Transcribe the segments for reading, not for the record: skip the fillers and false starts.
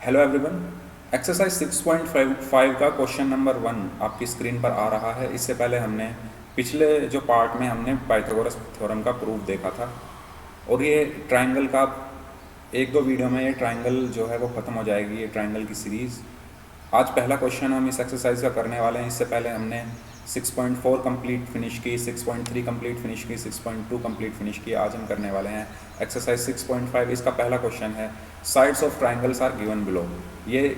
Hello everyone. Exercise 6.5 का question number 1 आपकी screen पर आ रहा है। इससे पहले हमने पिछले जो पार्ट में हमने पाइथागोरस थ्योरम का प्रूफ देखा था और ये ट्रायंगल का एक दो वीडियो में ये ट्रायंगल जो है वो ख़त्म हो जाएगी, ये ट्रायंगल की सीरीज़। आज पहला क्वेश्चन हम इस एक्सरसाइज का करने वाले हैं। इससे पहले हमने 6.4 कंप्लीट फिनिश की, 6.3 कंप्लीट फिनिश की, 6.2 कंप्लीट फिनिश की। आज हम करने वाले हैं एक्सरसाइज 6.5। इसका पहला क्वेश्चन है sides of triangles are given below. ये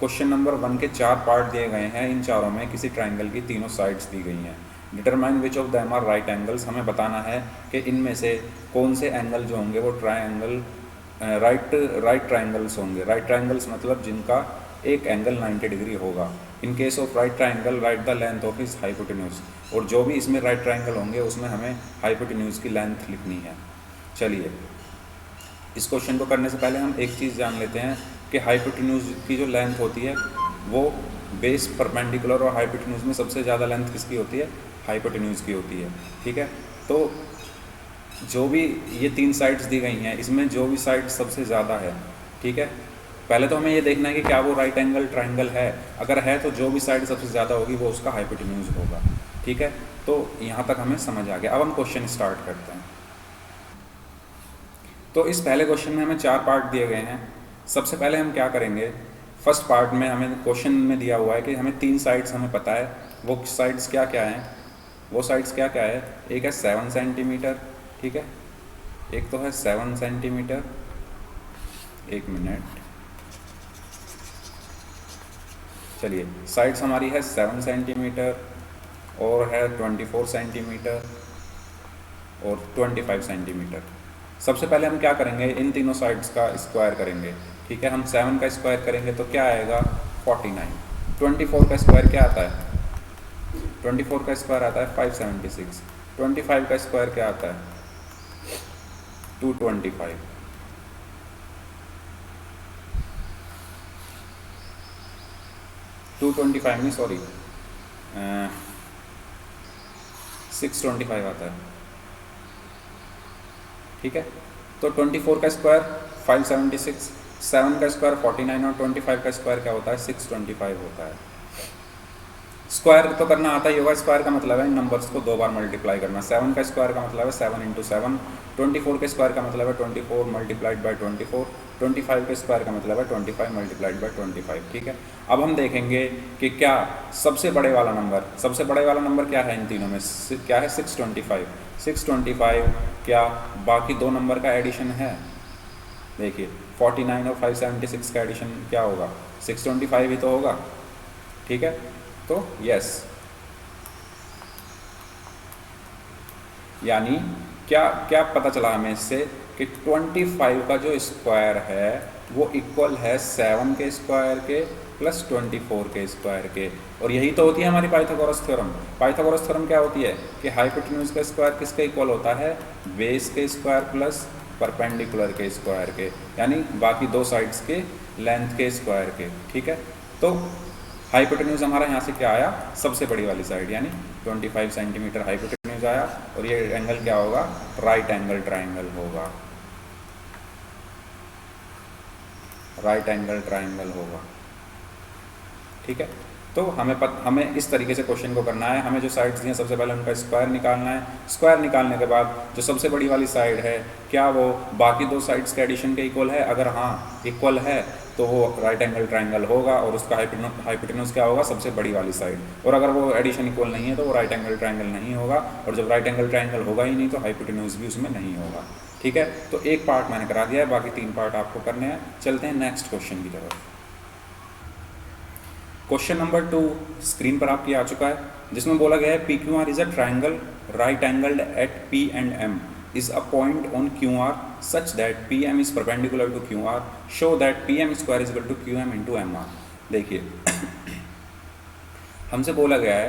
क्वेश्चन नंबर 1 के 4 पार्ट दिए गए हैं। इन चारों में किसी ट्राइंगल की तीनों साइड्स दी गई हैं। Determine which of them are right angles. हमें बताना है कि इनमें से कौन से एंगल जो होंगे वो ट्राइंगल राइट ट्राइंगल्स होंगे। राइट ट्राइंगल्स मतलब जिनका एक एंगल 90 डिग्री होगा। In case of right triangle right the length of his hypotenuse. और जो भी इसमें राइट ट्राइंगल होंगे उसमें हमें हाइपोटेन्यूज की लेंथ लिखनी है। चलिए, इस क्वेश्चन को करने से पहले हम एक चीज़ जान लेते हैं कि हाइपोटेन्यूज की जो लेंथ होती है वो बेस परपेंडिकुलर और हाइपोटेन्यूज में सबसे ज़्यादा लेंथ किसकी होती है? हाइपोटेन्यूज की होती है। ठीक है, तो जो भी ये 3 साइड्स दी गई हैं इसमें जो भी साइड सबसे ज़्यादा है, ठीक है, पहले तो हमें ये देखना है कि क्या वो राइट एंगल ट्राइंगल है। अगर है तो जो भी साइड सबसे ज़्यादा होगी वो उसका हाइपोटेन्यूज होगा। ठीक है, तो यहाँ तक हमें समझ आ गया। अब हम क्वेश्चन स्टार्ट करते हैं। तो इस पहले क्वेश्चन में हमें 4 पार्ट दिए गए हैं। सबसे पहले हम क्या करेंगे, फर्स्ट पार्ट में हमें क्वेश्चन में दिया हुआ है कि हमें 3 साइड्स हमें पता है। वो साइड्स क्या क्या हैं? वो साइड्स क्या क्या है? एक है 7 सेंटीमीटर, ठीक है, एक तो है 7 सेंटीमीटर, एक मिनट, चलिए, साइड्स हमारी है 7 सेंटीमीटर और है 24 सेंटीमीटर और 25 सेंटीमीटर। सबसे पहले हम क्या करेंगे, इन तीनों साइड्स का स्क्वायर करेंगे। ठीक है, हम 7 का स्क्वायर करेंगे तो क्या आएगा? 49। 24 का स्क्वायर क्या आता है? 24 का स्क्वायर आता है 576। 25 का स्क्वायर क्या आता है? 225। नहीं, सॉरी, 625 आता है। ठीक है, तो 24 का स्क्वायर 576, 7 का स्क्वायर 49 और 25 का स्क्वायर क्या होता है? 625 होता है। स्क्वायर तो करना आता ही होगा। स्क्वायर का मतलब है इन नंबर्स को 2 बार मल्टीप्लाई करना। 7 का स्क्वायर का मतलब है 7 × 7। 24 के स्क्वायर का मतलब है 24 मल्टीप्लाइड बाई 24। 25 के स्क्वायर का मतलब है 25 मल्टीप्लाइड बाई 25। ठीक है, अब हम देखेंगे कि क्या सबसे बड़े वाला नंबर क्या है इन तीनों में? क्या है? 625। 625 क्या बाकी 2 नंबर का एडिशन है? देखिए, 49 और 576 का एडिशन क्या होगा? 625 ही तो होगा। ठीक है, तो यस, यानी क्या क्या पता चला हमें इससे कि 25 का जो स्क्वायर है वो इक्वल है 7 के स्क्वायर के प्लस 24 के स्क्वायर के। और यही तो होती है हमारी पाइथागोरस थ्योरम। पाइथागोरस थ्योरम क्या होती है कि हाइपोटेन्यूज का स्क्वायर किसके इक्वल होता है? बेस के स्क्वायर प्लस परपेंडिकुलर के स्क्वायर के, यानी बाकी 2 साइड्स के लेंथ के स्क्वायर के। ठीक है, तो हाइपोटेन्यूज हमारा यहाँ से क्या आया? सबसे बड़ी वाली साइड, यानी 25 सेंटीमीटर हाइपोटेन्यूज आया। और ये एंगल क्या होगा? राइट एंगल ट्राइंगल होगा। राइट एंगल ट्राइंगल होगा। ठीक है, तो हमें इस तरीके से क्वेश्चन को करना है। हमें जो साइड्स दी हैं सबसे पहले उनका स्क्वायर निकालना है। स्क्वायर निकालने के बाद जो सबसे बड़ी वाली साइड है क्या वो बाकी 2 साइड्स के एडिशन के इक्वल है? अगर हाँ इक्वल है तो वो राइट एंगल ट्राइंगल होगा और उसका हाइपोटेन्यूज क्या होगा? सबसे बड़ी वाली साइड। और अगर वो एडिशन इक्वल नहीं है तो वो राइट एंगल ट्राइंगल नहीं होगा। और जब राइट एंगल ट्राइंगल होगा ही नहीं तो हाइपोटेन्यूज भी उसमें नहीं होगा। ठीक है, तो एक पार्ट मैंने करा दिया है, बाकी 3 पार्ट आपको करने हैं। चलते हैं नेक्स्ट क्वेश्चन की तरफ। क्वेश्चन नंबर 2 स्क्रीन पर आपकी आ चुका है, जिसमें बोला गया है PQR is a triangle right angled at P and M is a point on QR such that PM is perpendicular to QR. Show that PM square is equal to QM into MR. देखिए हमसे बोला गया है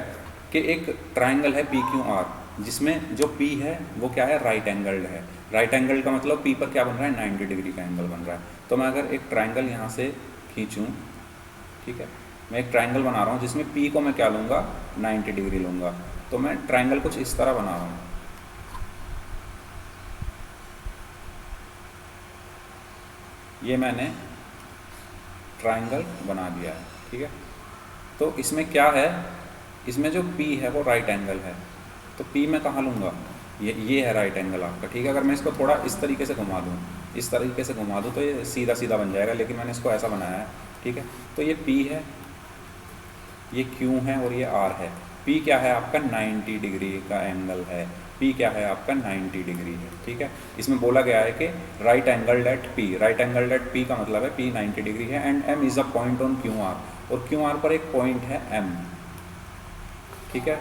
कि एक triangle है PQR जिसमें जो P है वो क्या है? राइट एंगल्ड है। राइट एंगल का मतलब P पर क्या बन रहा है? 90 डिग्री का एंगल बन रहा है। तो मैं अगर एक ट्राइंगल यहाँ से खींचूँ, ठीक है, मैं एक ट्राइंगल बना रहा हूँ जिसमें P को मैं क्या लूँगा? 90 डिग्री लूँगा। तो मैं ट्राइंगल कुछ इस तरह बना रहा हूँ। ये मैंने ट्राइंगल बना दिया है। ठीक है, तो इसमें क्या है, इसमें जो P है वो राइट एंगल है, तो P मैं कहाँ लूँगा, ये है राइट एंगल आपका। ठीक है, अगर मैं इसको थोड़ा इस तरीके से घुमा दूँ, इस तरीके से घुमा दूँ तो ये सीधा सीधा बन जाएगा, लेकिन मैंने इसको ऐसा बनाया है। ठीक है, तो ये P है, ये Q है और ये R है। P क्या है आपका 90 डिग्री का एंगल है, P क्या है आपका 90 डिग्री है। ठीक है, इसमें बोला गया है कि right angle at P, right angle at P का मतलब है P 90 डिग्री है and M is a point on QR, और QR पर एक पॉइंट है M। ठीक है,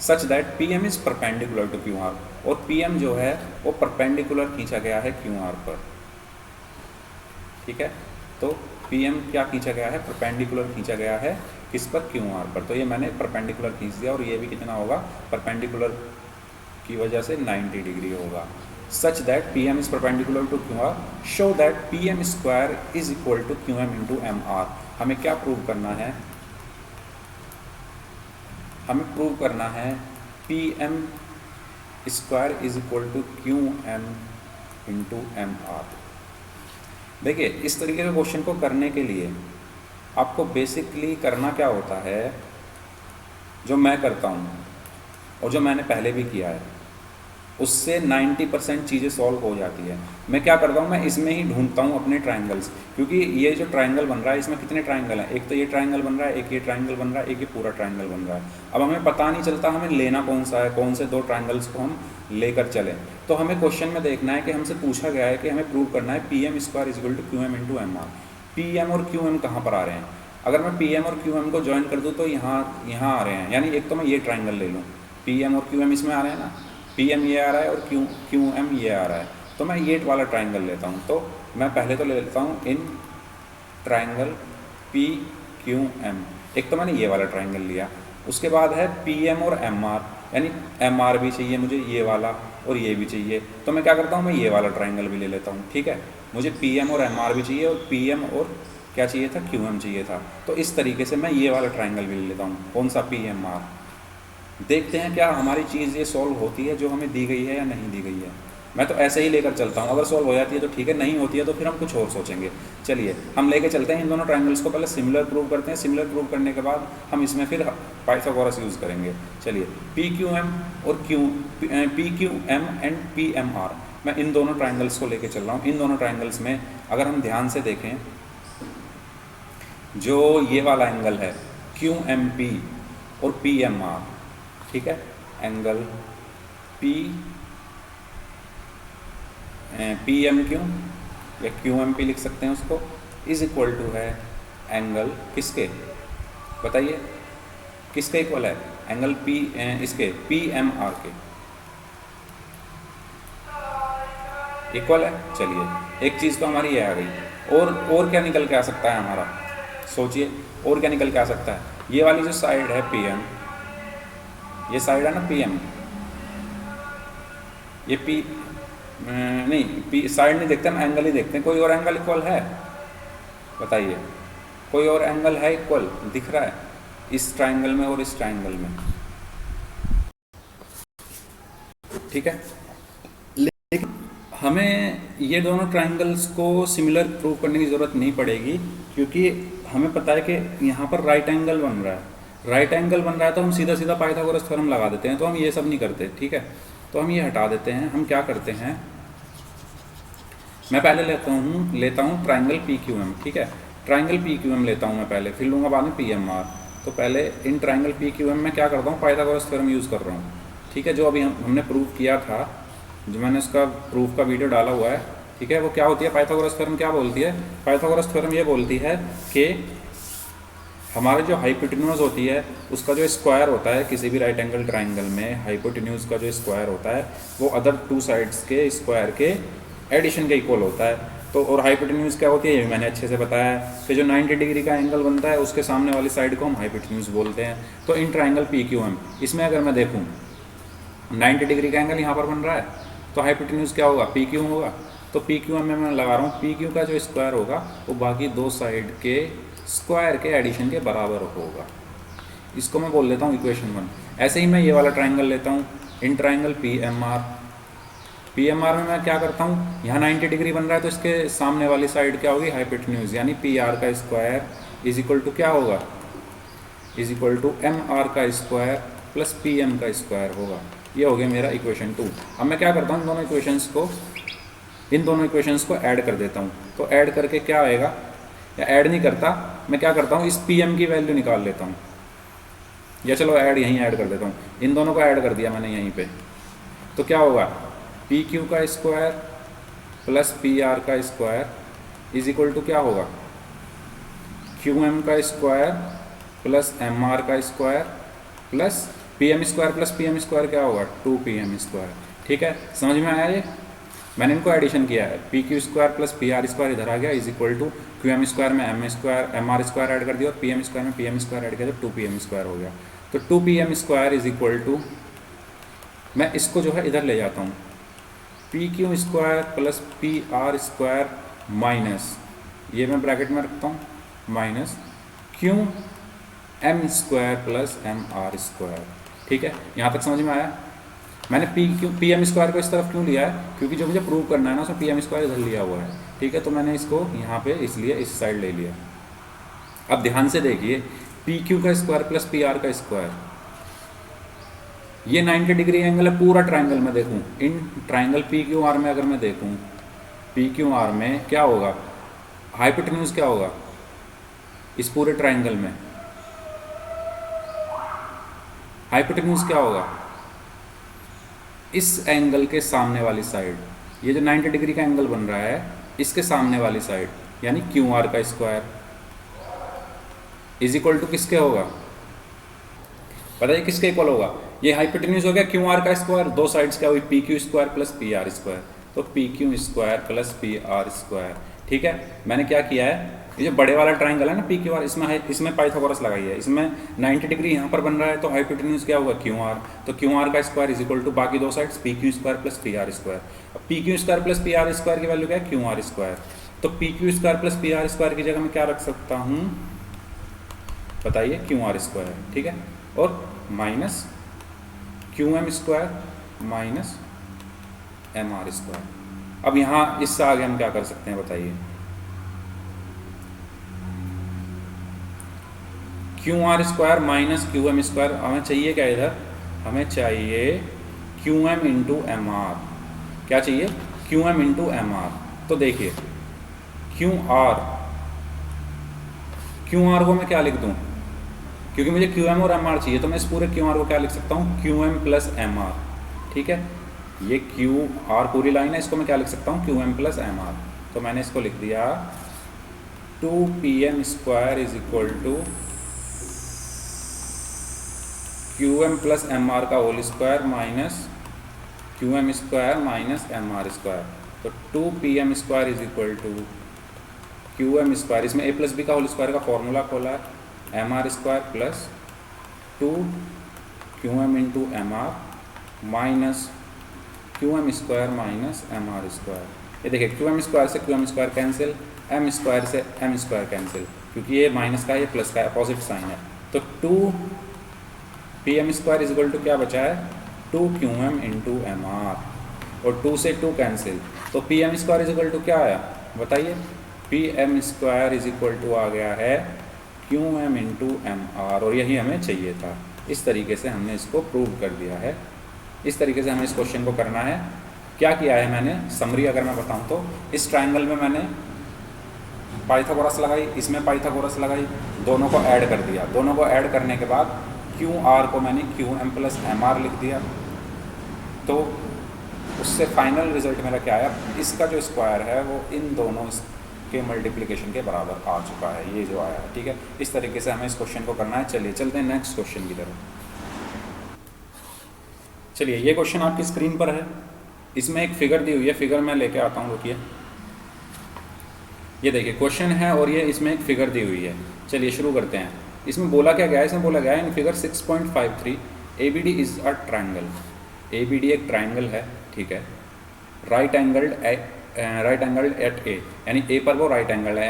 such that PM is perpendicular to QR, और PM जो है वो परपेंडिकुलर खींचा गया है QR पर। ठीक है, तो PM क्या खींचा गया है, परपेंडिकुलर खींचा गया है किस पर, QR पर। तो ये मैंने परपेंडिकुलर खींच दिया, और ये भी कितना होगा, परपेंडिकुलर की वजह से 90 डिग्री होगा। Such that PM is perpendicular to QR, show that PM square is equal to QM into MR। हमें क्या प्रूव करना है, हमें प्रूव करना है PM square is equal to QM into MR। देखिए, इस तरीके के क्वेश्चन को करने के लिए आपको बेसिकली करना क्या होता है, जो मैं करता हूँ और जो मैंने पहले भी किया है, उससे 90% चीज़ें सॉल्व हो जाती है। मैं क्या करता हूँ, मैं इसमें ही ढूंढता हूँ अपने ट्रायंगल्स, क्योंकि ये जो ट्रायंगल बन रहा है इसमें कितने ट्रायंगल हैं, एक तो ये ट्रायंगल बन रहा है, एक ये ट्रायंगल बन रहा है, एक ये पूरा ट्रायंगल बन रहा है। अब हमें पता नहीं चलता हमें लेना कौन सा है, कौन से दो ट्रायंगल्स को हम लेकर चलें। तो हमें क्वेश्चन में देखना है कि हमसे पूछा गया है कि हमें प्रूव करना है PM square is equal to QM into MR। PM और QM कहाँ पर आ रहे हैं, अगर मैं PM और QM को ज्वाइन कर दूँ तो यहाँ आ रहे हैं, यानी एक तो मैं ये ट्रायंगल ले लूँ, PM और QM इसमें आ रहे हैं ना, PM ये आ रहा है और QM ये आ रहा है, तो मैं ये वाला ट्रायंगल लेता हूँ। तो मैं पहले तो ले लेता हूँ इन ट्रायंगल PQM, एक तो मैंने ये वाला ट्रायंगल लिया। उसके बाद है PM और MR, यानी MR भी चाहिए मुझे ये वाला और ये भी चाहिए, तो मैं क्या करता हूँ, मैं ये वाला ट्रायंगल भी ले लेता हूँ। ठीक है, मुझे PM और MR भी चाहिए और PM और क्या चाहिए था, QM चाहिए था। तो इस तरीके से मैं ये वाला ट्रायंगल भी ले लेता हूँ, कौन सा, PMR। देखते हैं क्या हमारी चीज़ ये सॉल्व होती है जो हमें दी गई है या नहीं दी गई है। मैं तो ऐसे ही लेकर चलता हूँ, अगर सॉल्व हो जाती है तो ठीक है, नहीं होती है तो फिर हम कुछ और सोचेंगे। चलिए हम लेके चलते हैं इन दोनों ट्रायंगल्स को, पहले सिमिलर प्रूव करते हैं, सिमिलर प्रूव करने के बाद हम इसमें फिर पाइथागोरस यूज़ करेंगे। चलिए PQM और PQM एंड PMR, मैं इन दोनों ट्रायंगल्स को लेके चल रहा हूँ। इन दोनों ट्रायंगल्स में अगर हम ध्यान से देखें, जो ये वाला एंगल है QMP और PMR, ठीक है, एंगल PMQ या QMP लिख सकते हैं उसको, इज इक्वल टू है एंगल किसके, बताइए किसके इक्वल है, एंगल इसके PMR के इक्वल है। चलिए एक चीज़ तो हमारी ये आ गई, और क्या निकल के आ सकता है हमारा, सोचिए और क्या निकल के आ सकता है। ये वाली जो साइड है PM, ये साइड है ना PM, ये नहीं P साइड नहीं देखते हम, एंगल ही देखते हैं। कोई और एंगल इक्वल है, बताइए, कोई और एंगल है इक्वल दिख रहा है इस ट्रायंगल में और इस ट्रायंगल में, ठीक है। लेकिन हमें ये दोनों ट्रायंगल्स को सिमिलर प्रूव करने की ज़रूरत नहीं पड़ेगी, क्योंकि हमें पता है कि यहाँ पर राइट एंगल बन रहा है, राइट एंगल बन रहा है तो हम सीधा सीधा पाइथागोरस थ्योरम लगा देते हैं। तो हम ये सब नहीं करते, ठीक है, तो हम ये हटा देते हैं। हम क्या करते हैं, मैं पहले लेता हूँ ट्रायंगल PQM, ठीक है, ट्रायंगल PQM लेता हूँ मैं पहले, फिर लूँगा बाद में PMR। तो पहले इन ट्रायंगल PQM में क्या करता हूँ, पाइथागोरस थ्योरम यूज़ कर रहा हूँ, ठीक है, जो अभी हमने प्रूव किया था, जो मैंने उसका प्रूफ का वीडियो डाला हुआ है, ठीक है। वो क्या होती है, पाइथागोरस थ्योरम क्या बोलती है, पाइथागोरस थ्योरम ये बोलती है कि हमारे जो हाइपोटेन्यूज होती है उसका जो स्क्वायर होता है किसी भी राइट एंगल ट्रायंगल में, हाइपोटेन्यूज का जो स्क्वायर होता है वो अदर टू साइड्स के स्क्वायर के एडिशन के इक्वल होता है। तो और हाइपोटेन्यूज क्या होती है, ये मैंने अच्छे से बताया कि जो 90 डिग्री का एंगल बनता है उसके सामने वाली साइड को हम हाइपोटेन्यूज बोलते हैं। तो इन ट्रायंगल PQM, इसमें अगर मैं देखूँ 90 डिग्री का एंगल यहाँ पर बन रहा है, तो हाइपोटेन्यूज क्या होगा, PQ होगा। तो PQM में मैं लगा रहा हूँ, PQ का जो स्क्वायर होगा वो बाकी दो साइड के स्क्वायर के एडिशन के बराबर होगा। इसको मैं बोल देता हूँ इक्वेशन 1। ऐसे ही मैं ये वाला ट्रायंगल लेता हूँ, in triangle PMR, P M R में मैं क्या करता हूँ, यहाँ 90 डिग्री बन रहा है तो इसके सामने वाली साइड क्या होगी, हाइपोटेन्यूज, यानी पी आर का स्क्वायर इज इक्वल टू क्या होगा, is equal to M R का स्क्वायर प्लस पी एम का स्क्वायर होगा। ये हो गया मेरा इक्वेशन 2। अब मैं क्या करता हूँ, इन दोनों इक्वेशंस को ऐड कर देता हूँ। तो ऐड करके क्या आएगा, या ऐड नहीं करता, मैं क्या करता हूँ, इस पी एम की वैल्यू निकाल लेता हूँ, या चलो ऐड यहीं ऐड कर देता हूँ। इन दोनों को ऐड कर दिया मैंने यहीं पे, तो क्या होगा, पी क्यू का स्क्वायर प्लस पी आर का स्क्वायर इज इक्वल टू क्या होगा, क्यू एम का स्क्वायर प्लस एम आर का square plus P M square plus P M square क्या होगा, 2 पी एम स्क्वायर। ठीक है, समझ में आया ये, मैंने इनको एडिशन किया है, P Q square plus P R square इधर आ गया is equal to Q M square में एम आर स्क्वायर ऐड कर दिया और पी एम स्क्वायर में पी एम स्क्वायर ऐड किया तो 2 पी एम स्क्वायर हो गया। तो 2 P M square is equal to, मैं इसको जो है इधर ले जाता हूँ, P Q square plus P R square minus, ये मैं ब्रैकेट में रखता हूँ, minus Q M square plus M R square. ठीक है, यहाँ तक समझ में आया। मैंने पी एम स्क्वायर को इस तरफ क्यों लिया है, क्योंकि जो मुझे प्रूव करना है ना उसमें पी एम स्क्वायर इधर लिया हुआ है। ठीक है, तो मैंने इसको यहाँ पे इसलिए इस साइड ले लिया। अब ध्यान से देखिए, पी क्यू का स्क्वायर प्लस पी आर का स्क्वायर, ये 90 डिग्री एंगल है पूरा ट्राइंगल में देखूँ, in triangle P Q R में अगर मैं देखूँ, पी क्यू आर में क्या होगा, हाइपोटेन्यूज क्या होगा इस पूरे ट्राइंगल में, हाइपोटेन्यूज क्या होगा इस एंगल के सामने वाली साइड, ये जो 90 डिग्री का एंगल बन रहा है इसके सामने वाली साइड, यानी क्यू आर का स्क्वायर इज इक्वल टू किसके होगा, बताइए किसके इक्वल होगा, ये हाइपोटेन्यूज हो गया क्यू आर का स्क्वायर, दो साइड्स क्या हुई, P Q square plus P R square, तो P Q square plus P R square. ठीक है, मैंने क्या किया है, ये जो बड़े वाला ट्राइंगल है ना पी क्यू आर, इसमें पाइथागोरस लगाई है, इसमें 90 डिग्री यहाँ पर बन रहा है तो हाइपोटेन्यूज क्या होगा क्यू आर, तो क्यू आर का स्क्वायर इज इक्वल टू बाकी दो sides P Q square plus P R square. अब P Q square plus P R square की वैल्यू क्या है, क्यू आर स्क्वायर, तो P Q square plus P R square की जगह मैं क्या रख सकता हूँ, बताइए क्यू आर स्क्वायर। ठीक है, और minus Q M square minus M R square. अब यहाँ इससे आगे हम क्या कर सकते हैं बताइए, Q R square minus Q M square, हमें चाहिए क्या इधर, हमें चाहिए Q M into M R, क्या चाहिए Q M into M R. तो देखिए क्यू आर को मैं क्या लिख दूँ, क्योंकि मुझे क्यू एम और एम आर चाहिए तो मैं इस पूरे क्यू आर को क्या लिख सकता हूँ, Q M plus M R. ठीक है, ये क्यू आर पूरी लाइन है, इसको मैं क्या लिख सकता हूँ, Q M plus M R. तो मैंने इसको लिख दिया 2 P M square is equal to Q M plus M R का whole square minus Q M square minus M R square. तो 2 P M square is equal to Q M square, इसमें A plus B का whole square का formula खोला है, M R square plus 2 Q M into M R minus Q M square minus M R square. ये देखिए Q M square से Q M square cancel, M square से M square cancel, क्योंकि ये minus का ये प्लस का opposite sign है। तो 2 P M square is equal to क्या बचा है, 2 Q M into M R, और 2 से 2 कैंसिल, तो P M square is equal to क्या आया बताइए, P M square is equal to आ गया है Q M into M R, और यही हमें चाहिए था। इस तरीके से हमने इसको प्रूव कर दिया है। इस तरीके से हमें इस क्वेश्चन को करना है। क्या किया है मैंने, समरी अगर मैं बताऊँ तो इस ट्राइंगल में मैंने पाइथागोरस लगाई, इसमें पाइथागोरस लगाई, दोनों को ऐड कर दिया। दोनों को ऐड करने के बाद क्यू आर को मैंने Q M plus M R लिख दिया, तो उससे फाइनल रिजल्ट मेरा क्या आया, इसका जो स्क्वायर है वो इन दोनों के मल्टीप्लिकेशन के बराबर आ चुका है, ये जो आया है। ठीक है, इस तरीके से हमें इस क्वेश्चन को करना है। चलिए चलते हैं नेक्स्ट क्वेश्चन की तरफ। चलिए ये क्वेश्चन आपकी स्क्रीन पर है, इसमें एक फिगर दी हुई है, फिगर मैं लेके आता हूँ, रुकिए। ये देखिए क्वेश्चन है और ये इसमें एक फिगर दी हुई है। चलिए शुरू करते हैं। इसमें बोला क्या गया है, इसमें बोला गया है in figure 6.53 ABD is a triangle. ABD एक ट्राइंगल है, ठीक है, राइट एंगल्ड एट ए, यानी ए पर वो राइट एंगल है,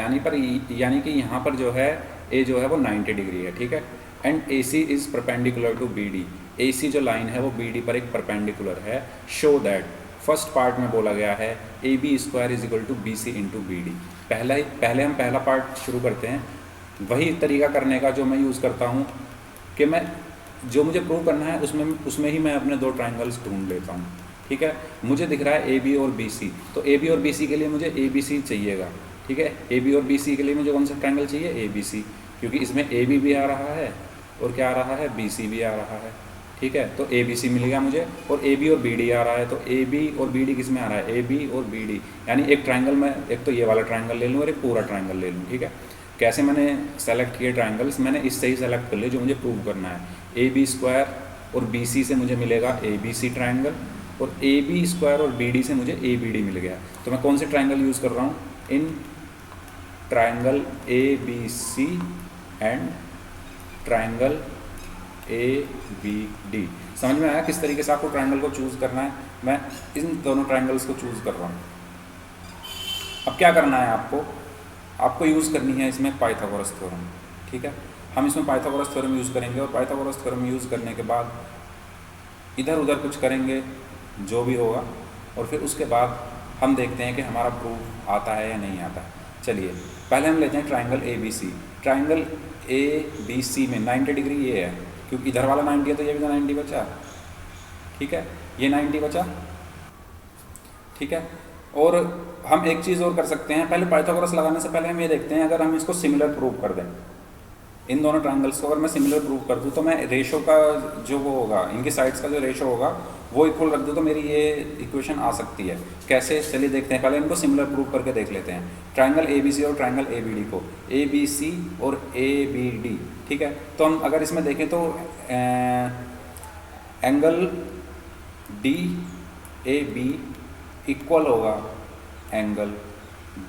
यानी कि यहाँ पर जो है ए जो है वो 90 डिग्री है, ठीक है। And AC is perpendicular to BD, AC जो लाइन है वो BD पर एक परपेंडिकुलर है। शो दैट फर्स्ट पार्ट में बोला गया है A B square is equal to B C into B D. पहले हम पहला पार्ट शुरू करते हैं। वही तरीका करने का जो मैं यूज़ करता हूँ कि मैं जो मुझे प्रूव करना है उसमें ही मैं अपने दो ट्राइंगल्स ढूंढ लेता हूँ। ठीक है, मुझे दिख रहा है ए बी और बी सी, तो ए बी और बी सी के लिए मुझे ए बी सी चाहिएगा। ठीक है, ए बी और बी सी के लिए मुझे कौन सा ट्राइंगल चाहिए, ए बी सी, क्योंकि इसमें ए बी भी आ रहा है और क्या आ रहा है, बी सी भी आ रहा है। ठीक है, तो ए बी सी मिल गया मुझे, और ए बी और बी डी आ रहा है, तो ए बी और बी डी किस में आ रहा है, ए बी और बी डी, यानी एक ट्राइंगल में एक तो ये वाला ट्राइंगल ले लूँ और एक पूरा ट्राइंगल ले लूँ। ठीक है, कैसे मैंने सेलेक्ट किए ट्राइंगल्स, मैंने इससे ही सेलेक्ट कर लिए जो मुझे प्रूव करना है। ए बी स्क्वायर और बी सी से मुझे मिलेगा ए बी सी ट्राइंगल, और ए बी स्क्वायर और बी डी से मुझे ए बी डी मिल गया। तो मैं कौन से ट्राइंगल यूज़ कर रहा हूँ, in triangle A B C and triangle A B D. समझ में आया किस तरीके से आपको ट्राइंगल को चूज़ करना है। मैं इन दोनों ट्राइंगल्स को चूज़ कर रहा हूँ। अब क्या करना है आपको यूज़ करनी है इसमें पाइथागोरस थ्योरम। ठीक है, हम इसमें पाइथागोरस थ्योरम यूज़ करेंगे, और पाइथागोरस थ्योरम यूज़ करने के बाद इधर उधर कुछ करेंगे जो भी होगा, और फिर उसके बाद हम देखते हैं कि हमारा प्रूफ आता है या नहीं आता है। चलिए पहले हम लेते हैं triangle A B C. Triangle A B C में 90 डिग्री ये है, क्योंकि इधर वाला 90 है तो ये भी तो 90 बचा। ठीक है, ये 90 बचा। ठीक है, और हम एक चीज़ और कर सकते हैं, पहले पाइथागोरस लगाने से पहले हम ये देखते हैं अगर हम इसको सिमिलर प्रूव कर दें, इन दोनों ट्राइंगल्स को अगर मैं सिमिलर प्रूव कर दूँ तो मैं रेशो का जो वो होगा, इनकी साइड्स का जो रेशो होगा वो इक्वल रख दूँ तो मेरी ये इक्वेशन आ सकती है। कैसे, चलिए देखते हैं। पहले इनको सिमिलर प्रूव करके देख लेते हैं। ट्राइंगल ए बी सी और ट्राइंगल ए बी डी को, ए बी सी और ए बी डी। ठीक है, तो हम अगर इसमें देखें तो angle D A B equal होगा एंगल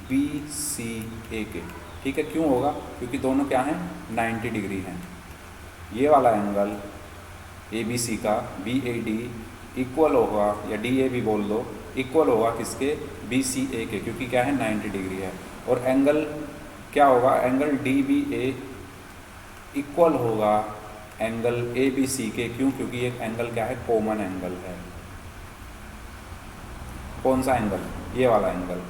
बी सी ए के। ठीक है, क्यों होगा, क्योंकि दोनों क्या हैं, 90 डिग्री हैं। ये वाला एंगल ए बी सी का बी ए डी इक्वल होगा, या डी ए भी बोल दो, इक्वल होगा किसके, बी सी ए के, क्योंकि क्या है 90 डिग्री है। और एंगल क्या होगा, एंगल डी बी ए इक्वल होगा एंगल ए बी सी के। क्यों, क्योंकि एक एंगल क्या है, कॉमन एंगल है। कौन सा एंगल, ये वाला एंगल,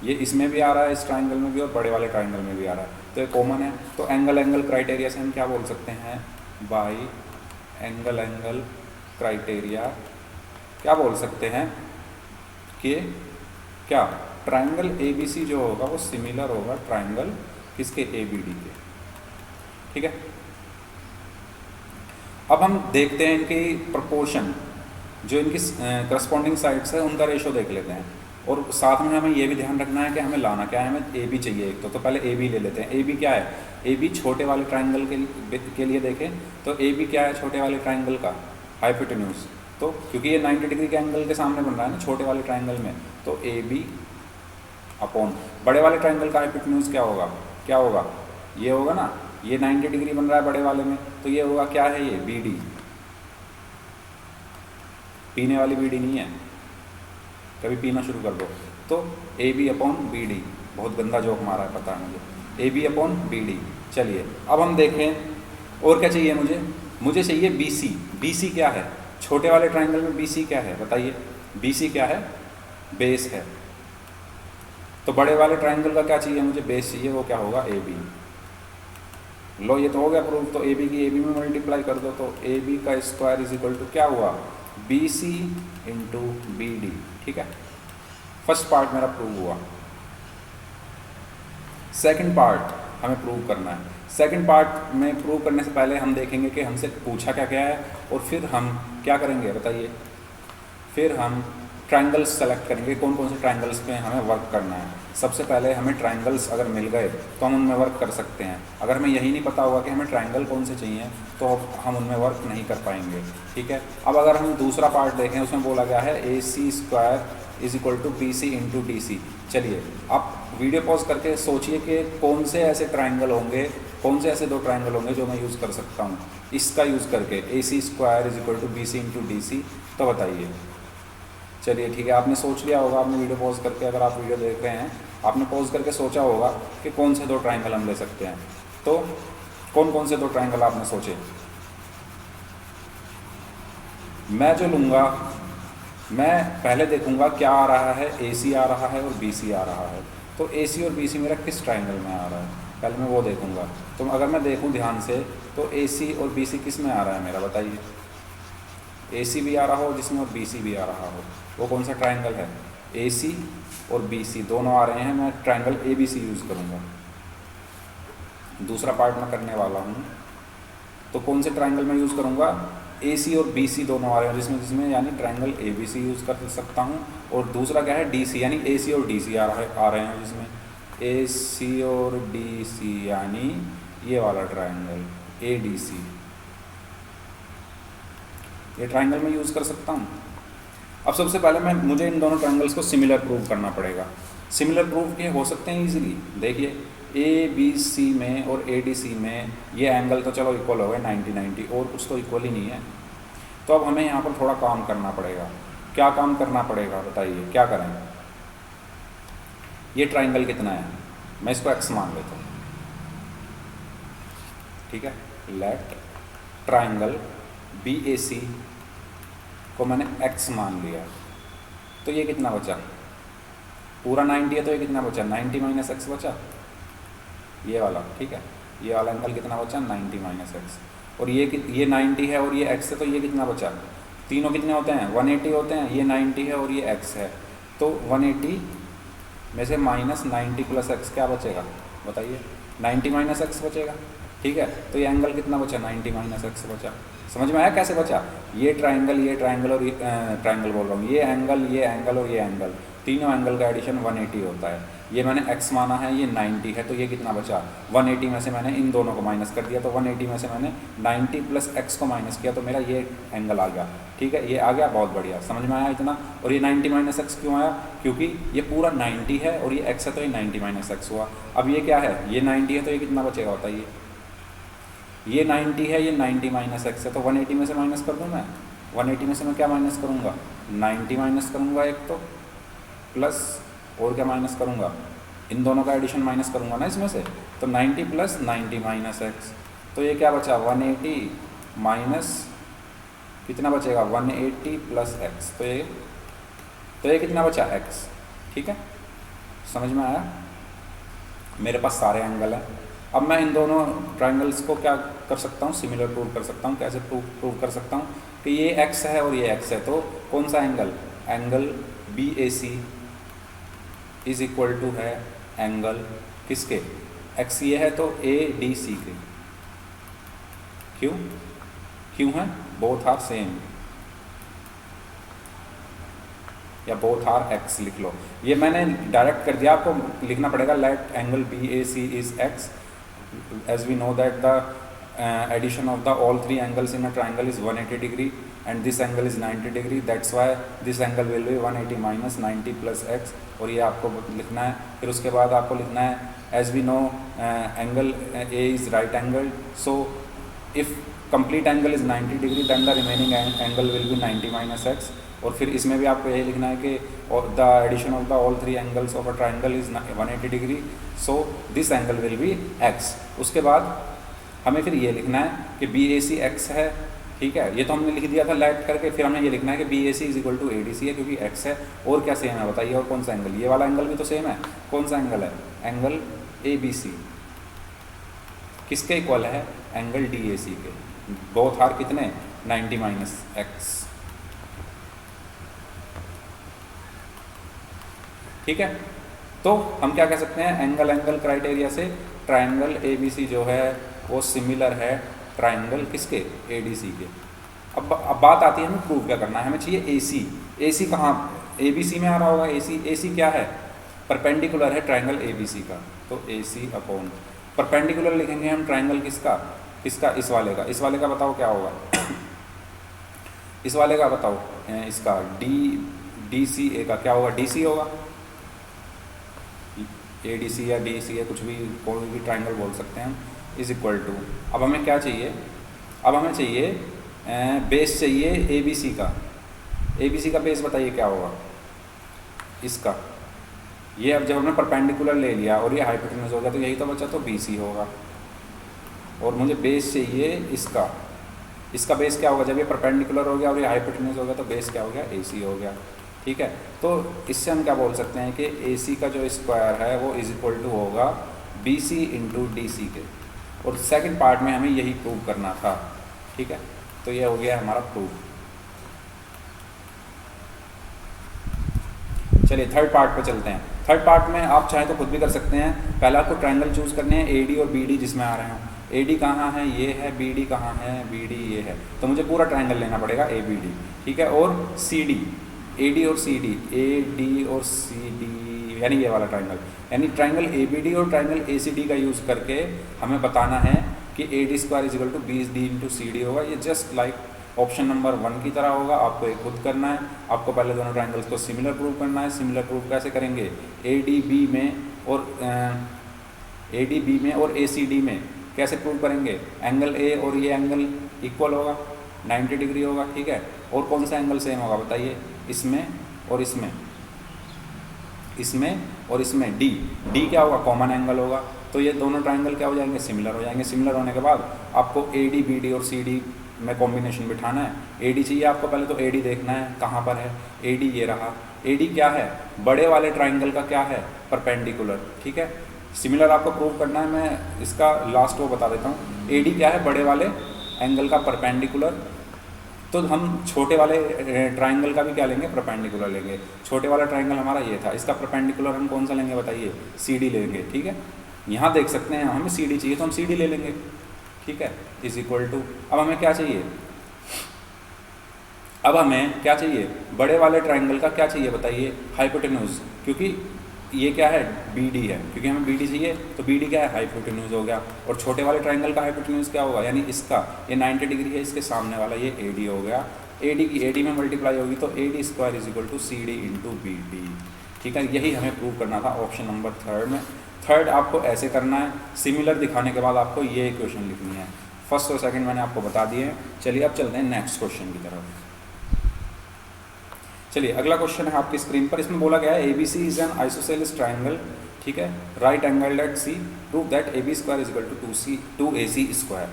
ये इसमें भी आ रहा है, इस ट्राइंगल में भी और बड़े वाले ट्राइंगल में भी आ रहा है, तो ये कॉमन है। तो एंगल क्राइटेरिया से हम क्या बोल सकते हैं, बाई एंगल क्राइटेरिया क्या बोल सकते हैं कि क्या, ट्राइंगल ए बी सी जो होगा वो सिमिलर होगा ट्राइंगल किसके, ए बी डी के। ठीक है, अब हम देखते हैं इनकी प्रोपोर्शन, जो इनकी करस्पॉन्डिंग साइड्स है उनका रेशो देख लेते हैं। और साथ में हमें ये भी ध्यान रखना है कि हमें लाना क्या है, हमें ए बी चाहिए एक तो पहले ए बी ले लेते हैं। ए बी क्या है, ए बी छोटे वाले ट्राइंगल के लिए देखें तो ए बी क्या है, छोटे वाले ट्राइंगल का हाइपोटेन्यूज। तो क्योंकि ये 90 डिग्री के एंगल के सामने बन रहा है ना छोटे वाले ट्राइंगल में, तो ए बी अपॉन बड़े वाले ट्राइंगल का हाइपोटेन्यूज क्या होगा, क्या होगा, ये होगा ना, ये 90 डिग्री बन रहा है बड़े वाले में, तो ये होगा क्या है, ये बी डी, पीने वाली बी डी नहीं है, कभी पीना शुरू कर दो। तो A B upon B D, बहुत गंदा जोक मारा है पता है मुझे, A B upon B D. चलिए अब हम देखें और क्या चाहिए मुझे चाहिए बी सी। बी सी क्या है, छोटे वाले ट्राइंगल में बी सी क्या है बताइए, बी सी क्या है, बेस है। तो बड़े वाले ट्राइंगल का क्या चाहिए, मुझे बेस चाहिए, वो क्या होगा, ए बी। लो ये तो हो गया प्रूफ, तो ए बी की ए बी में मल्टीप्लाई कर दो, तो ए बी का स्क्वायर इज इक्वल टू क्या हुआ, B C into B D. ठीक है, फर्स्ट पार्ट मेरा प्रूव हुआ। सेकंड पार्ट हमें प्रूव करना है। सेकंड पार्ट में प्रूव करने से पहले हम देखेंगे कि हमसे पूछा क्या क्या है, और फिर हम क्या करेंगे बताइए, फिर हम ट्राइंगल्स सेलेक्ट करेंगे, कौन कौन से ट्राइंगल्स पे हमें वर्क करना है। सबसे पहले हमें ट्राइंगल्स अगर मिल गए तो हम उनमें वर्क कर सकते हैं। अगर हमें यही नहीं पता होगा कि हमें ट्राइंगल कौन से चाहिए तो हम उनमें वर्क नहीं कर पाएंगे। ठीक है, अब अगर हम दूसरा पार्ट देखें, उसमें बोला गया है A C square is equal to B C into D C. चलिए आप वीडियो पॉज करके सोचिए कि कौन से ऐसे ट्राइंगल होंगे, कौन से ऐसे दो ट्राइंगल होंगे जो मैं यूज़ कर सकता हूँ इसका यूज़ करके, A C square is equal to B C into D C. तो बताइए। चलिए ठीक है, आपने सोच लिया होगा, आपने वीडियो पॉज करके, अगर आप वीडियो देख रहे हैं आपने पॉज करके सोचा होगा कि कौन से दो ट्राइंगल हम ले सकते हैं। तो कौन कौन से दो ट्राइंगल आपने सोचे, मैं जो लूँगा मैं पहले देखूंगा क्या आ रहा है, AC आ रहा है और BC आ रहा है। तो AC और BC मेरा किस ट्राइंगल में आ रहा है, पहले मैं वो देखूंगा। तो अगर मैं देखूं ध्यान से तो AC और BC किस में आ रहा है मेरा, बताइए। AC भी आ रहा हो जिसमें और BC भी आ रहा हो, वो कौन सा ट्राइंगल है? AC और BC दोनों आ रहे हैं, मैं ट्राइंगल ABC यूज़ करूँगा। दूसरा पार्ट मैं करने वाला हूँ, तो कौन से ट्राइंगल मैं यूज़ करूँगा? AC और BC दोनों आ रहे हैं जिसमें जिसमें यानी ट्राइंगल ABC यूज़ कर सकता हूँ। और दूसरा क्या है? DC, यानी AC और DC आ रहे हैं जिसमें AC और DC, यानी ये वाला ट्राइंगल ADC, ये ट्राइंगल मैं यूज़ कर सकता हूँ। अब सबसे पहले मुझे इन दोनों ट्राइंगल्स को सिमिलर प्रूव करना पड़ेगा। सिमिलर प्रूव के हो सकते हैं इजीली। देखिए ABC में और ADC में ये एंगल तो चलो इक्वल हो गए 90-90, और कुछ तो इक्वल ही नहीं है। तो अब हमें यहाँ पर थोड़ा काम करना पड़ेगा। क्या काम करना पड़ेगा बताइए, क्या करें? ये ट्राइंगल कितना है, मैं इसको x मान लेता हूँ, ठीक है। लेट ट्राइंगल BAC को मैंने x मान लिया, तो ये कितना बचा? पूरा 90 है तो ये कितना बचा? 90 माइनस एक्स बचा, ये वाला, ठीक है। ये वाला एंगल कितना बचा? 90 माइनस एक्स। और ये 90 है और ये x है, तो ये कितना बचा? तीनों कितने होते हैं? 180 होते हैं। ये 90 है और ये x है, तो 180 में से माइनस 90 प्लस एक्स क्या बचेगा बताइए? 90 माइनस एक्स बचेगा, ठीक है। तो ये एंगल कितना बचा? 90 माइनस एक्स बचा। समझ में आया कैसे बचा? ये ट्राइंगल और ट्राइंगल बोल रहा हूँ, ये एंगल और ये एंगल, तीनों एंगल का एडिशन 180 होता है। ये मैंने x माना है, ये 90 है, तो ये कितना बचा? 180 में से मैंने इन दोनों को माइनस कर दिया, तो 180 में से मैंने 90 प्लस x को माइनस किया, तो मेरा ये एंगल आ गया, ठीक है। ये आ गया, बहुत बढ़िया, समझ में आया इतना। और ये 90 माइनस एक्स क्यों आया? क्योंकि ये पूरा 90 है और ये x है, तो ये 90 माइनस एक्स हुआ। अब ये क्या है? ये 90 है, तो ये कितना बचेगा बताइए? ये 90 है, ये 90 माइनस एक्स है, तो 180 में से माइनस कर दूँ मैं। 180 में से मैं क्या माइनस करूँगा? 90 माइनस करूँगा एक तो, प्लस और क्या माइनस करूँगा? इन दोनों का एडिशन माइनस करूँगा ना इसमें से, तो 90 प्लस 90 माइनस एक्स, तो ये क्या बचा? 180 माइनस कितना बचेगा? 180 प्लस एक्स, तो ये कितना बचा? एक्स, ठीक है। समझ में आया? मेरे पास सारे एंगल हैं। अब मैं इन दोनों ट्राइंगल्स को क्या कर सकता हूँ? सिमिलर प्रूव कर सकता हूँ। कैसे प्रूव कर सकता हूँ? कि ये x है और ये x है, तो कौन सा angle? Angle BAC is equal to है एंगल किसके? x ये है तो ADC के। क्यों है? बोथ आर सेम, या बोथ आर x लिख लो। ये मैंने डायरेक्ट कर दिया, आपको लिखना पड़ेगा let angle BAC is x, as we know that the addition of the all three angles in a triangle is 180 degree and this angle is 90 degree, that's why this angle will be 180 minus 90 plus x, और ये आपको लिखना है। फिर उसके बाद आपको लिखना है as we know angle A is right angle, so if complete angle is 90 degree then the remaining angle will be 90 minus x। और फिर इसमें भी आपको यही लिखना है कि the addition of the all three angles of a triangle is 180 degree, so this angle will be x। उसके बाद हमें फिर ये लिखना है कि BAC x है, ठीक है। ये तो हमने लिख दिया था लेट करके, फिर हमें ये लिखना है कि BAC is equal to ADC है, क्योंकि x है। और क्या सेम है बताइए? और कौन सा एंगल? ये वाला एंगल भी तो सेम है। कौन सा एंगल है? एंगल ABC किसके इक्वल है? एंगल DAC के। बोथ आर कितने? 90 माइनस एक्स, ठीक है। तो हम क्या कह सकते हैं? एंगल क्राइटेरिया से ट्राइंगल ABC जो है वो सिमिलर है ट्राइंगल किसके? ADC के। अब बात आती है हमें प्रूव क्या करना है। हमें चाहिए AC कहाँ? ABC में आ रहा होगा। AC क्या है? परपेंडिकुलर है ट्राइंगल ABC का, तो AC अपॉन परपेंडिकुलर लिखेंगे हम ट्राइंगल किसका? इस वाले का बताओ क्या होगा? इस वाले का बताओ, इसका DCA का क्या होगा? DC होगा, ADC या DC या कुछ भी, कोई भी ट्राइंगल बोल सकते हैं हम, इज इक्वल टू। अब हमें क्या चाहिए? अब हमें चाहिए बेस चाहिए ABC का। ABC का बेस बताइए क्या होगा इसका? ये अब जब हमने परपेंडिकुलर ले लिया और ये हाइपोटेन्यूज हो गया, तो यही तो बचा, तो BC होगा। और मुझे बेस चाहिए इसका, इसका बेस क्या होगा, जब ये परपेंडिकुलर हो गया और ये हाइपोटेन्यूज हो गया तो बेस क्या हो गया, AC हो गया। ठीक है, तो इससे हम क्या बोल सकते हैं कि AC का जो स्क्वायर है वो इज इक्वल टू होगा BC इंटू DC के, और सेकंड पार्ट में हमें यही प्रूव करना था। ठीक है, तो ये हो गया हमारा प्रूफ। चलिए थर्ड पार्ट पे चलते हैं। थर्ड पार्ट में आप चाहें तो खुद भी कर सकते हैं। पहले आपको ट्रायंगल चूज करने हैं AD और BD जिसमें आ रहे हो। AD कहाँ है, ये है, BD कहाँ है, BD ये है, तो मुझे पूरा ट्रायंगल लेना पड़ेगा ABD। ठीक है, और CD, AD और CD, AD और CD यानी ये वाला ट्रायंगल, यानी ट्रायंगल ABD और ट्रायंगल ACD का यूज़ करके हमें बताना है कि AD square is equal to BD into CD होगा। ये जस्ट लाइक ऑप्शन नंबर 1 की तरह होगा। आपको एक खुद करना है, आपको पहले दोनों ट्रायंगल्स को सिमिलर प्रूव करना है। सिमिलर प्रूव कैसे करेंगे, ADB में और ACD में कैसे प्रूव करेंगे, एंगल A और ये एंगल इक्वल होगा, 90 डिग्री होगा। ठीक है, और कौन सा एंगल सेम होगा बताइए, इसमें और इसमें, इसमें और इसमें D क्या होगा, कॉमन एंगल होगा। तो ये दोनों ट्रायंगल क्या हो जाएंगे, सिमिलर हो जाएंगे। सिमिलर होने के बाद आपको AD BD और CD में कॉम्बिनेशन बिठाना है। AD चाहिए आपको, पहले तो AD देखना है कहाँ पर है, AD ये रहा। AD क्या है, बड़े वाले ट्रायंगल का क्या है, परपेंडिकुलर। ठीक है, सिमिलर आपको प्रूव करना है। मैं इसका लास्ट वो बता देता हूँ। AD क्या है, बड़े वाले एंगल का परपेंडिकुलर। तो हम छोटे वाले ट्रायंगल का भी क्या लेंगे, परपेंडिकुलर लेंगे। छोटे वाला ट्रायंगल हमारा ये था, इसका परपेंडिकुलर हम कौन सा लेंगे बताइए, CD लेंगे। ठीक है, यहाँ देख सकते हैं हमें CD चाहिए तो हम CD ले लेंगे। ठीक है, इज इक्वल टू, अब हमें क्या चाहिए, अब हमें क्या चाहिए, बड़े वाले ट्रायंगल का क्या चाहिए बताइए, हाइपोटेन्यूज। क्योंकि ये क्या है, BD है, क्योंकि हमें BD चाहिए तो BD क्या है, हाइपोटेन्यूज हो गया। और छोटे वाले ट्रायंगल का हाइपोटेन्यूज क्या होगा, यानी इसका, ये 90 डिग्री है, इसके सामने वाला ये AD हो गया। AD की AD में मल्टीप्लाई होगी तो AD square is equal to CD into BD। ठीक है, यही हमें प्रूव करना था ऑप्शन नंबर 3 में। थर्ड आपको ऐसे करना है, सिमिलर दिखाने के बाद आपको ये इक्वेशन लिखनी है। फर्स्ट और सेकंड मैंने आपको बता दिए हैं। चलिए अब चलते हैं नेक्स्ट क्वेश्चन की तरफ। चलिए अगला क्वेश्चन है आपकी स्क्रीन पर। इसमें बोला गया है ABC is an isosceles triangle. ठीक है, right angle at C, prove that AB square is equal to 2AC square.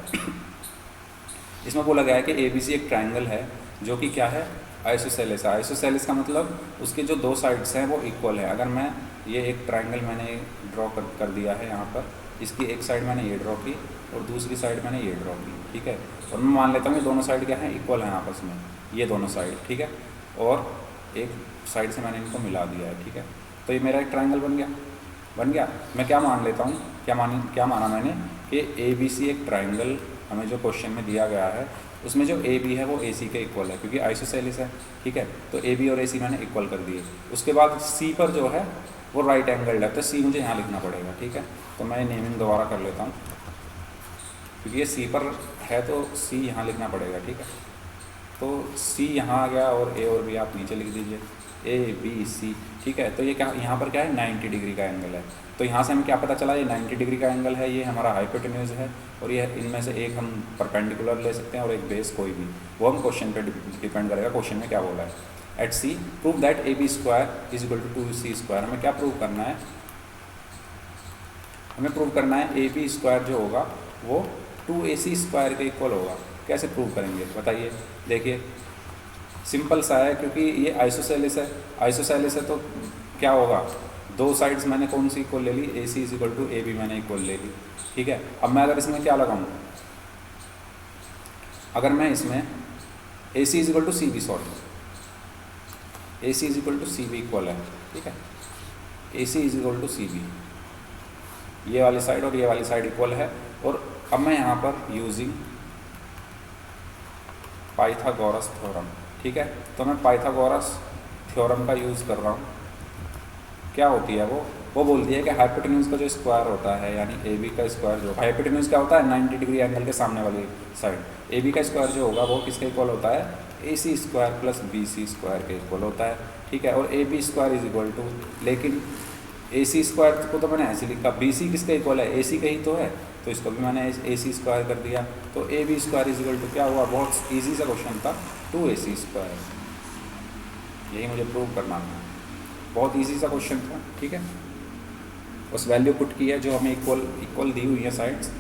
इसमें बोला गया है कि ABC एक ट्रायंगल है जो कि क्या है, आइसोसेलेस है। आइसोसेलेस का मतलब उसके जो दो साइड्स हैं वो इक्वल है। अगर मैं ये एक ट्रायंगल मैंने ड्रॉ कर दिया है यहाँ पर, इसकी एक साइड मैंने ये ड्रॉ की और दूसरी साइड मैंने ये ड्रॉ की। ठीक है, और मैं मान लेता हूँ ये दोनों साइड क्या हैं, इक्वल हैं आपस में, ये दोनों साइड। ठीक है, और एक साइड से मैंने इनको मिला दिया है। ठीक है, तो ये मेरा एक ट्रायंगल बन गया। मैं क्या मान लेता हूँ, क्या माना मैंने कि ABC एक ट्रायंगल हमें जो क्वेश्चन में दिया गया है उसमें जो AB है वो AC के इक्वल है, क्योंकि आइसोसेलेस है। ठीक है, तो AB और AC मैंने इक्वल कर दिए। उसके बाद C पर जो है वो राइट एंगल है, तो C मुझे यहाँ लिखना पड़ेगा। ठीक है, तो मैं नेमिंग दोबारा कर लेता हूँ, क्योंकि ये C पर है तो C यहाँ लिखना पड़ेगा। ठीक है, तो C यहाँ आ गया और A और B आप नीचे लिख दीजिए, ABC। ठीक है, तो ये क्या, यहाँ पर क्या है, 90 डिग्री का एंगल है। तो यहाँ से हमें क्या पता चला, ये 90 डिग्री का एंगल है, ये हमारा हाइपोटेन्यूज है, और ये इनमें से एक हम परपेंडिकुलर ले सकते हैं और एक बेस कोई भी, वो हम क्वेश्चन पे डिपेंड करेगा क्वेश्चन में क्या बोला है। At C prove that AB square is equal to 2C square. हमें क्या प्रूव करना है, हमें प्रूव करना है AB स्क्वायर जो होगा वो 2AC स्क्वायर के इक्वल होगा। कैसे प्रूव करेंगे बताइए, देखिए सिंपल सा है, क्योंकि ये आइसोसेलेस है। आइसोसेलेस है तो क्या होगा, दो साइड्स मैंने कौन सी इक्वल ले ली, AC is equal to AB मैंने इक्वल ले ली। ठीक है, अब मैं अगर इसमें क्या लगाऊं, अगर मैं इसमें AC is equal to CB, AC is equal to CB equal है। ठीक है, AC is equal to CB, ये वाली साइड और ये वाली साइड इक्वल है। और अब मैं यहाँ पर यूजिंग पाइथागोरस थ्योरम, ठीक है, तो मैं पाइथागोरस थ्योरम का यूज़ कर रहा हूँ। क्या होती है वो बोलती है कि हाइपोटेन्यूज का जो स्क्वायर होता है, यानी AB का स्क्वायर जो, हाइपोटेन्यूज क्या होता है, 90 डिग्री एंगल के सामने वाली साइड, AB का स्क्वायर जो होगा वो किसके इक्वल होता है, AC square plus BC square के इक्वल होता है। ठीक है, और AB square is equal to, लेकिन AC स्क्वायर को तो मैंने ऐसे लिखा, BC किसके इक्वल है, AC का ही तो है, तो इसको भी मैंने AC स्क्वायर कर दिया। तो AB square is equal to क्या हुआ, बहुत ईजी सा क्वेश्चन था, 2AC स्क्वायर। यही मुझे प्रूव करना था, बहुत ईजी सा क्वेश्चन था। ठीक है, उस वैल्यू पुट की है जो हमें इक्वल दी हुई है साइड्स,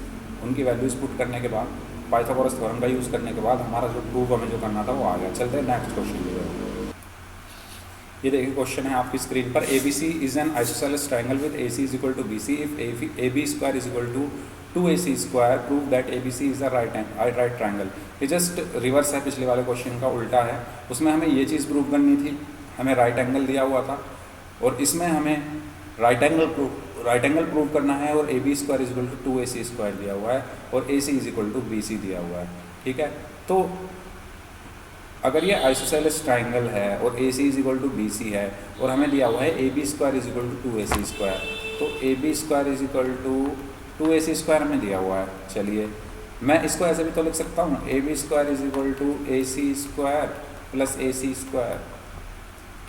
उनकी वैल्यूज़ पुट करने के बाद पाइथागोरस थ्योरम का यूज़ करने के बाद हमारा जो प्रूफ हमें जो करना था वो आ गया। चलते हैं नेक्स्ट क्वेश्चन की तरफ। ये देखिए क्वेश्चन है आपकी स्क्रीन पर, A B C is an isosceles triangle with A C is equal to B C if A B square is equal to 2ac square, prove that A B C is a right triangle. ये just reverse है, पिछले वाले question का उल्टा है। उसमें हमें ये चीज़ प्रूव करनी थी, हमें राइट एंगल दिया हुआ था, और इसमें हमें राइट एंगल प्रूव करना है, और A B square is equal to 2ac square दिया हुआ है, और A C is equal to B C दिया हुआ है। ठीक है, तो अगर ये आइसोसेलेस ट्राइंगल है और A C is equal to B C है, और हमें दिया हुआ है A B square is equal to 2ac square, तो A B square is equal to 2ac square हमें दिया हुआ है। चलिए मैं इसको ऐसे भी तो लिख सकता हूँ, A B square is equal to A C square plus A C square.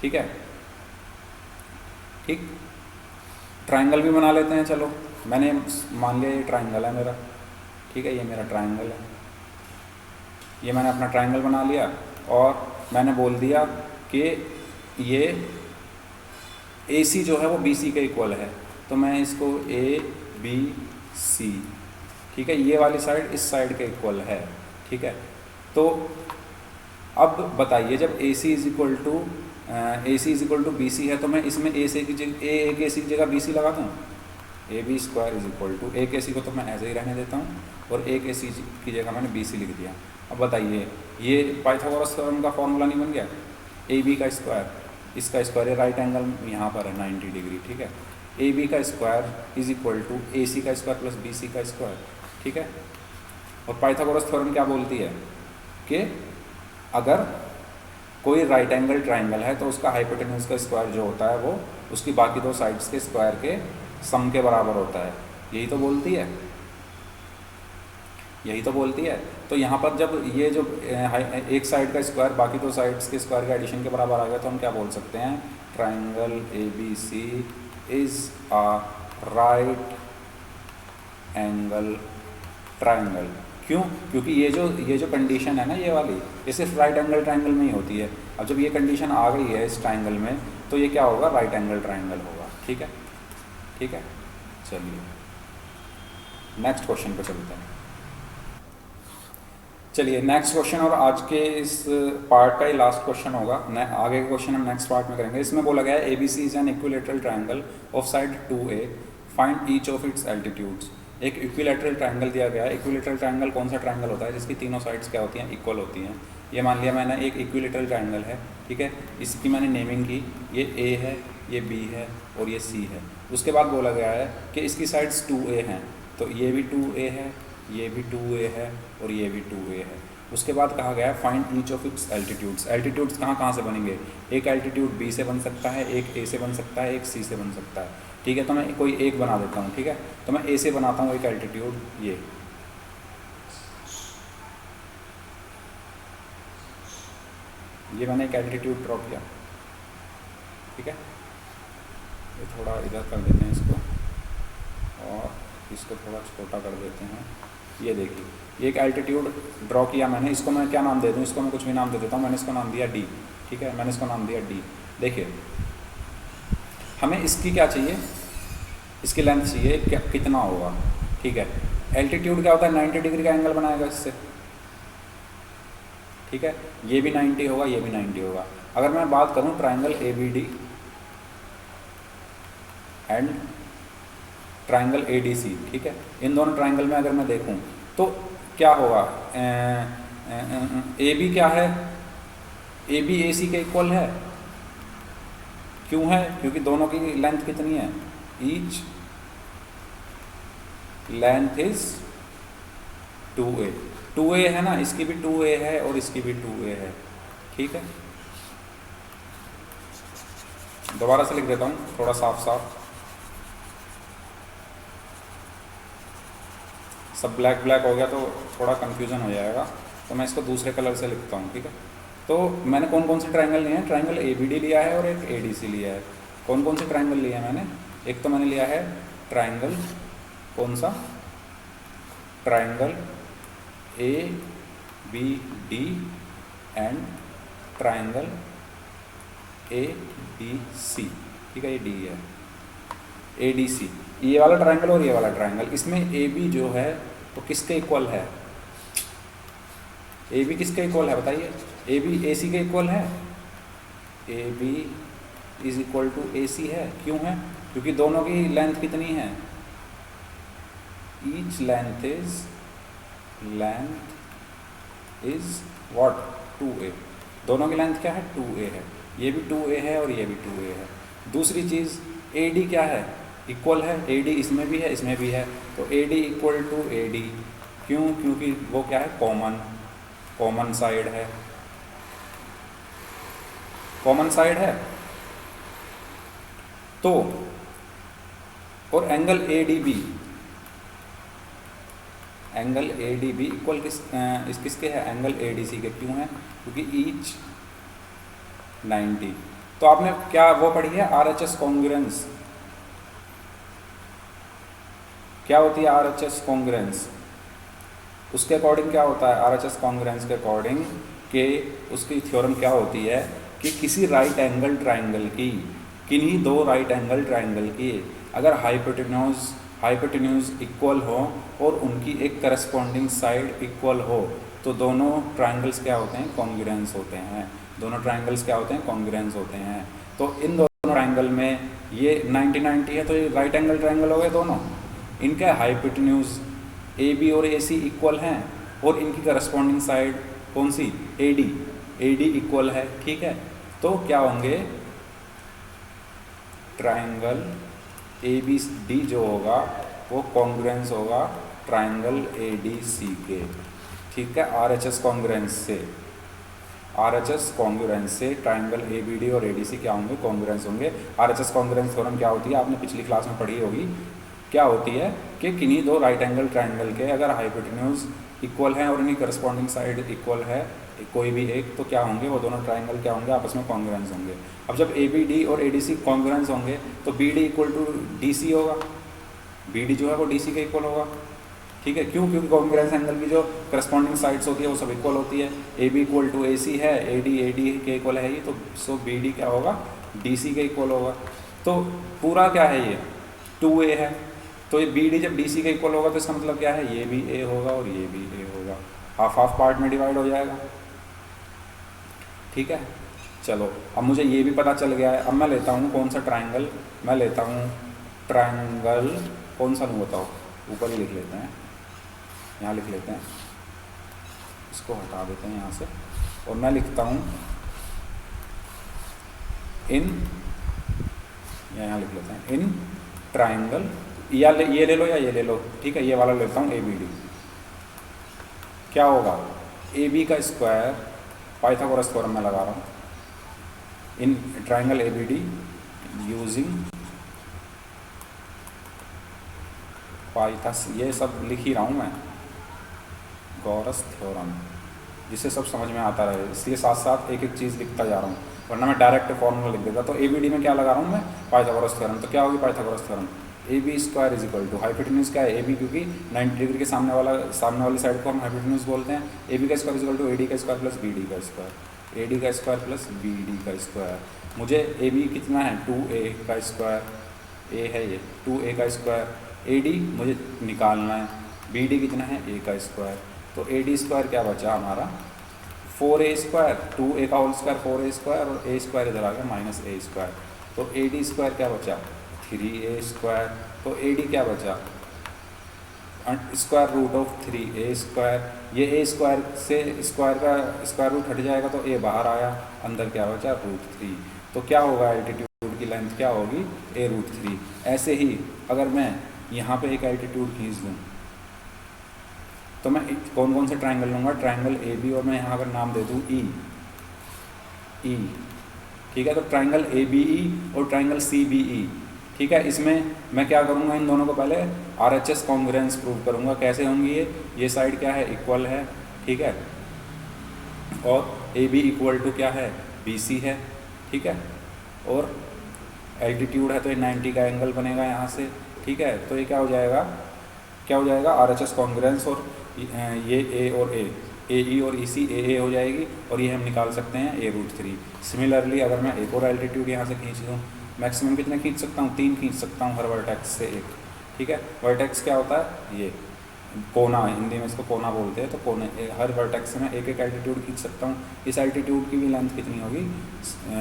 ठीक है, ठीक, ट्राइंगल भी बना लेते हैं। चलो मैंने मान लिया ये ट्राइंगल है मेरा, ठीक है, ये मेरा ट्राइंगल है, ये मैंने अपना ट्राइंगल बना लिया, और मैंने बोल दिया कि ये ए सी जो है वो बी सी के इक्वल है, तो मैं इसको ए बी सी, ठीक है, ये वाली साइड इस साइड के इक्वल है। ठीक है, तो अब बताइए जब A C is equal to B C है, तो मैं इसमें ए सी की जगह बी सी लगाता हूँ। A B square is equal to, एक ए सी को तो मैं ऐसे ही रहने देता हूँ, और एक ए सी की जगह मैंने बी सी लिख दिया। अब बताइए ये पाइथागोरस थ्योरम का फॉर्मूला नहीं बन गया, ए बी का स्क्वायर, इसका स्क्वायर, ये राइट एंगल यहाँ पर है 90 डिग्री। ठीक है, ए बी का square is equal to A सी का स्क्वायर प्लस बी सी का स्क्वायर। ठीक है, और पाइथागोरस थ्योरम क्या बोलती है कि अगर कोई राइट एंगल ट्राइंगल है तो उसका हाइपोटेन्यूज का स्क्वायर जो होता है वो उसकी बाकी दो साइड्स के स्क्वायर के सम के बराबर होता है। यही तो बोलती है, यही तो बोलती है। तो यहाँ पर जब ये जो एक साइड का स्क्वायर बाकी दो साइड्स के स्क्वायर के एडिशन के बराबर आ गया, तो हम क्या बोल सकते हैं, triangle A B C is a right angle triangle. क्यों? क्योंकि ये जो कंडीशन है ना, ये वाली, ये सिर्फ राइट एंगल ट्राइंगल में ही होती है। अब जब ये कंडीशन आ गई है इस ट्राइंगल में, तो ये क्या होगा, राइट एंगल ट्राइंगल होगा। ठीक है, ठीक है, चलिए नेक्स्ट क्वेश्चन पे चलते हैं। चलिए नेक्स्ट क्वेश्चन, और आज के इस पार्ट का ही लास्ट क्वेश्चन होगा। आगे का क्वेश्चन हम नेक्स्ट पार्ट में करेंगे। इसमें बोला गया है A B C is an equilateral triangle of side 2a, find each of its altitudes. एक इक्विलेटरल ट्राइंगल दिया गया है। इक्विलेटरल ट्राइंगल कौन सा ट्राइंगल होता है जिसकी तीनों साइड्स क्या होती हैं, इक्वल होती हैं। ये मान लिया मैंने एक इक्विलेटरल ट्राइंगल है, ठीक है, इसकी मैंने नेमिंग की, ये ए है, ये बी है, और ये सी है। उसके बाद बोला गया है कि इसकी साइड्स 2a हैं, तो ये भी 2a है, ये भी 2a है, और ये भी 2a है। उसके बाद कहा गया है find each of its altitudes. Altitudes कहाँ से बनेंगे, एक एल्टीट्यूड b से बन सकता है, एक a से बन सकता है, एक c से बन सकता है। ठीक है, तो मैं कोई एक बना देता हूँ। ठीक है, तो मैं a से बनाता हूँ एक एल्टीट्यूड, ये मैंने एक एल्टीट्यूड ड्रॉ किया। ठीक है, ये थोड़ा इधर कर देते हैं इसको, और इसको थोड़ा छोटा कर देते हैं। ये देखिए, ये एक एल्टीट्यूड ड्रॉ किया मैंने, इसको मैं क्या नाम दे दूँ, इसको मैं कुछ भी नाम दे देता हूँ। मैंने इसको नाम दिया d। ठीक है, मैंने इसको नाम दिया d। देखिए हमें इसकी क्या चाहिए, इसकी लेंथ चाहिए, कितना होगा। ठीक है, एल्टीट्यूड क्या होता है, 90 डिग्री का एंगल बनाएगा इससे। ठीक है, ये भी 90 होगा, ये भी 90 होगा। अगर मैं बात करूँ triangle A B D and triangle A D C, ठीक है, इन दोनों ट्राइंगल में अगर मैं देखूं तो क्या होगा, ए बी क्या है, ए बी ए सी के इक्वल है। क्यों है, क्योंकि दोनों की लेंथ कितनी है, each length is 2a। 2a है ना, इसकी भी 2a है और इसकी भी 2a है। ठीक है, दोबारा से लिख देता हूँ थोड़ा साफ साफ, सब ब्लैक ब्लैक हो गया तो थोड़ा कंफ्यूजन हो जाएगा, तो मैं इसको दूसरे कलर से लिखता हूँ। ठीक है, तो मैंने कौन कौन से ट्राइंगल लिए हैं, ट्राइंगल ए बी डी लिया है और एक ए डी सी लिया है। कौन कौन से ट्राइंगल लिए हैं मैंने, एक तो मैंने लिया है ट्राइंगल, कौन सा, triangle A B D and triangle A B C. ठीक है, ये डी है, ए डी सी, ये वाला ट्राइंगल और ये वाला ट्राइंगल। इसमें ए बी जो है तो किसके इक्वल है, ए बी किसके इक्वल है बताइए? ए बी ए सी के इक्वल है। A B is equal to A C है। क्यों है? क्योंकि दोनों की लेंथ कितनी है? Each length is what? 2a। दोनों की लेंथ क्या है? 2a है। ये भी 2a है और ये भी 2a है। दूसरी चीज़ AD क्या है? इक्वल है। AD इसमें भी है, इसमें भी है, तो AD इक्वल टू AD। क्यों? क्योंकि वो क्या है? कॉमन साइड है। कॉमन साइड है तो, और angle ADB, angle ADB equal किसके है? एंगल ADC के। क्यों है? क्योंकि ईच 90। तो आपने क्या वो पढ़ी है? RHS congruence. क्या होती है RHS कॉन्ग्रुएंस? उसके अकॉर्डिंग क्या होता है RHS कॉन्ग्रुएंस के अकॉर्डिंग कि उसकी थ्योरम क्या होती है कि किसी राइट एंगल ट्राइंगल की, किन्हीं दो राइट एंगल ट्राइंगल की अगर हाइपोटेन्यूज इक्वल हो और उनकी एक करस्पॉन्डिंग साइड इक्वल हो तो दोनों ट्राइंगल्स क्या होते हैं? कॉन्ग्रुएंस होते हैं। दोनों ट्राइंगल्स क्या होते हैं? कॉन्ग्रुएंस होते हैं। तो इन दोनों ट्राइंगल में ये 90-90 है तो ये राइट एंगल ट्राइंगल हो गए दोनों। इनके हाइपोटेन्यूज AB और AC इक्वल हैं और इनकी करस्पॉन्डिंग साइड कौन सी? AD इक्वल है। ठीक है, तो क्या होंगे? ट्राइंगल ABD जो होगा वो कॉन्ग्रुएंस होगा ट्राइंगल ADC के। ठीक है, RHS कॉन्ग्रुएंस से ट्राइंगल ABD और ADC क्या होंगे? कॉन्ग्रुएंस होंगे। RHS कॉन्ग्रुएंस थ्योरम क्या होती है? आपने पिछली क्लास में पढ़ी होगी। क्या होती है कि किन्हीं दो राइट एंगल ट्राइंगल के अगर हाइपोटेन्यूज इक्वल है और इनकी करस्पॉन्डिंग साइड इक्वल है कोई भी एक, तो क्या होंगे? वो दोनों ट्राइंगल क्या होंगे? आपस में कॉन्ग्रुएंस होंगे। अब जब ABD और ADC कॉन्ग्रुएंस होंगे तो BD इक्वल टू DC होगा। BD जो है वो DC के इक्वल होगा। ठीक है, क्यों? क्योंकि कॉन्ग्रुएंस एंगल की जो करस्पॉन्डिंग साइड्स होती है वो सब इक्वल होती है। AB इक्वल टू AC है, AD के इक्वल है ये, तो सो BD क्या होगा? DC के इक्वल होगा। तो पूरा क्या है? ये 2a है, तो ये BD जब DC के इक्वल होगा तो इसका मतलब क्या है? ये भी A होगा और ये भी A होगा। हाफ पार्ट में डिवाइड हो जाएगा। ठीक है, चलो अब मुझे ये भी पता चल गया है। अब मैं लेता हूँ कौन सा ट्राइंगल? मैं लेता हूँ ट्राइंगल, कौन सा लूँ बताओ? ऊपर ही लिख लेते हैं, यहाँ लिख लेते हैं, इसको हटा देते हैं यहाँ से, और मैं लिखता हूँ यहाँ लिख लेते हैं इन ट्राइंगल, या ये ले लो या ये ले लो। ठीक है, ये वाला लेता हूँ ABD। क्या होगा? AB का स्क्वायर, पाइथागोरस थ्योरम में लगा रहा हूँ, इन ट्राइंगल ABD यूजिंग पाइथास, ये सब लिख ही रहा हूँ मैं, गॉरस थ्योरम, जिससे सब समझ में आता रहे, इसलिए साथ साथ एक एक चीज़ लिखता जा रहा हूँ, वरना मैं डायरेक्ट फॉर्मूला लिख देता। तो ABD में क्या लगा रहा हूँ मैं? Pythagoras theorem. तो क्या होगी Pythagoras theorem? AB square is equal to, hypotenuse क्या है? AB, क्योंकि 90 डिग्री के सामने वाली साइड को हम हाइपोटेन्यूज बोलते हैं। AB का square is equal to AD का स्क्वायर प्लस BD का स्क्वायर। AD का स्क्वायर प्लस BD का स्क्वायर। मुझे AB कितना है? 2A का स्क्वायर, A है ये, 2A का स्क्वायर। AD मुझे निकालना है, BD कितना है? A का स्क्वायर। तो AD स्क्वायर क्या बचा हमारा? 4A स्क्वायर, 2A का होल स्क्वायर 4A स्क्वायर, और A स्क्वायर इधर आ गया माइनस A स्क्वायर। तो AD स्क्वायर क्या बचा? 3A square. तो AD क्या बचा? Square root of 3A square. ये A स्क्वायर से स्क्वायर का स्क्वायर रूट हट जाएगा तो A बाहर आया, अंदर क्या बचा? √3। तो क्या होगा? एल्टीट्यूड की लेंथ क्या होगी? A√3। ऐसे ही अगर मैं यहाँ पे एक एल्टीट्यूड खींच दूँ तो मैं कौन कौन से ट्राइंगल लूँगा? ट्राइंगल AB, और मैं यहाँ अगर नाम दे दूँ E। ठीक है, तो ट्राइंगल ABE और ट्राइंगल CBE। ठीक है, इसमें मैं क्या करूँगा? इन दोनों को पहले RHS कॉन्ग्रुएंस प्रूव करूँगा। कैसे होंगी ये साइड क्या है? इक्वल है। ठीक है, और AB इक्वल टू क्या है? BC है। ठीक है, और एल्टीट्यूड है तो ये 90 का एंगल बनेगा यहाँ से। ठीक है, तो ये क्या हो जाएगा? RHS कॉन्ग्रुएंस, और ये A और A, AE और EC AA हो जाएगी, और ये हम निकाल सकते हैं A√3। सिमिलरली अगर मैं एक और एल्टीट्यूड यहाँ से खींच दूँ, मैक्सिमम कितने खींच सकता हूँ? 3 खींच सकता हूँ हर वर्टेक्स से एक। ठीक है, वर्टेक्स क्या होता है? ये कोना, हिंदी में इसको कोना बोलते हैं। तो कोने हर वर्टेक्स में एक एक एल्टीट्यूड खींच सकता हूँ। इस एल्टीट्यूड की भी लेंथ कितनी होगी,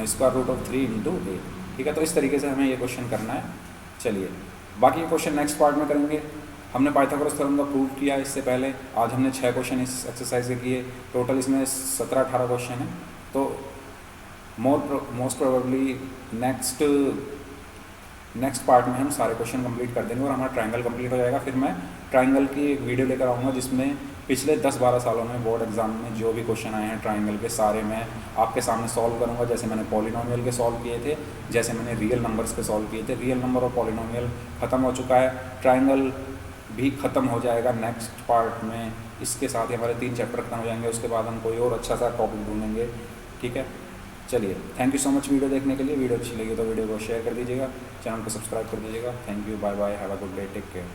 √3 × 8। ठीक है, तो इस तरीके से हमें ये क्वेश्चन करना है। चलिए बाकी क्वेश्चन नेक्स्ट पार्ट में करेंगे। हमने पाइथागोरस थ्योरम का प्रूव किया इससे पहले। आज हमने 6 क्वेश्चन इस एक्सरसाइज के किए। टोटल इसमें 17-18 क्वेश्चन है। तो मोस्ट प्रोबेबली नेक्स्ट पार्ट में हम सारे क्वेश्चन कंप्लीट कर देंगे और हमारा ट्रायंगल कंप्लीट हो जाएगा। फिर मैं ट्रायंगल की एक वीडियो लेकर आऊँगा जिसमें पिछले 10-12 सालों में बोर्ड एग्जाम में जो भी क्वेश्चन आए हैं ट्रायंगल के, सारे मैं आपके सामने सॉल्व करूँगा। जैसे मैंने पॉलिनोमियल के सॉल्व किए थे, जैसे मैंने रियल नंबर्स के सॉल्व किए थे। रियल नंबर और पॉलिनोमियल ख़त्म हो चुका है, ट्रायंगल भी ख़त्म हो जाएगा नेक्स्ट पार्ट में। इसके साथ ही हमारे 3 चैप्टर खत्म हो जाएंगे। उसके बाद हम कोई और अच्छा सा टॉपिक ढूंढेंगे। ठीक है, चलिए thank you so much video देखने के लिए। वीडियो अच्छी लगी तो वीडियो को शेयर कर दीजिएगा, चैनल को सब्सक्राइब कर दीजिएगा। Thank you, bye bye, have a good day, take care.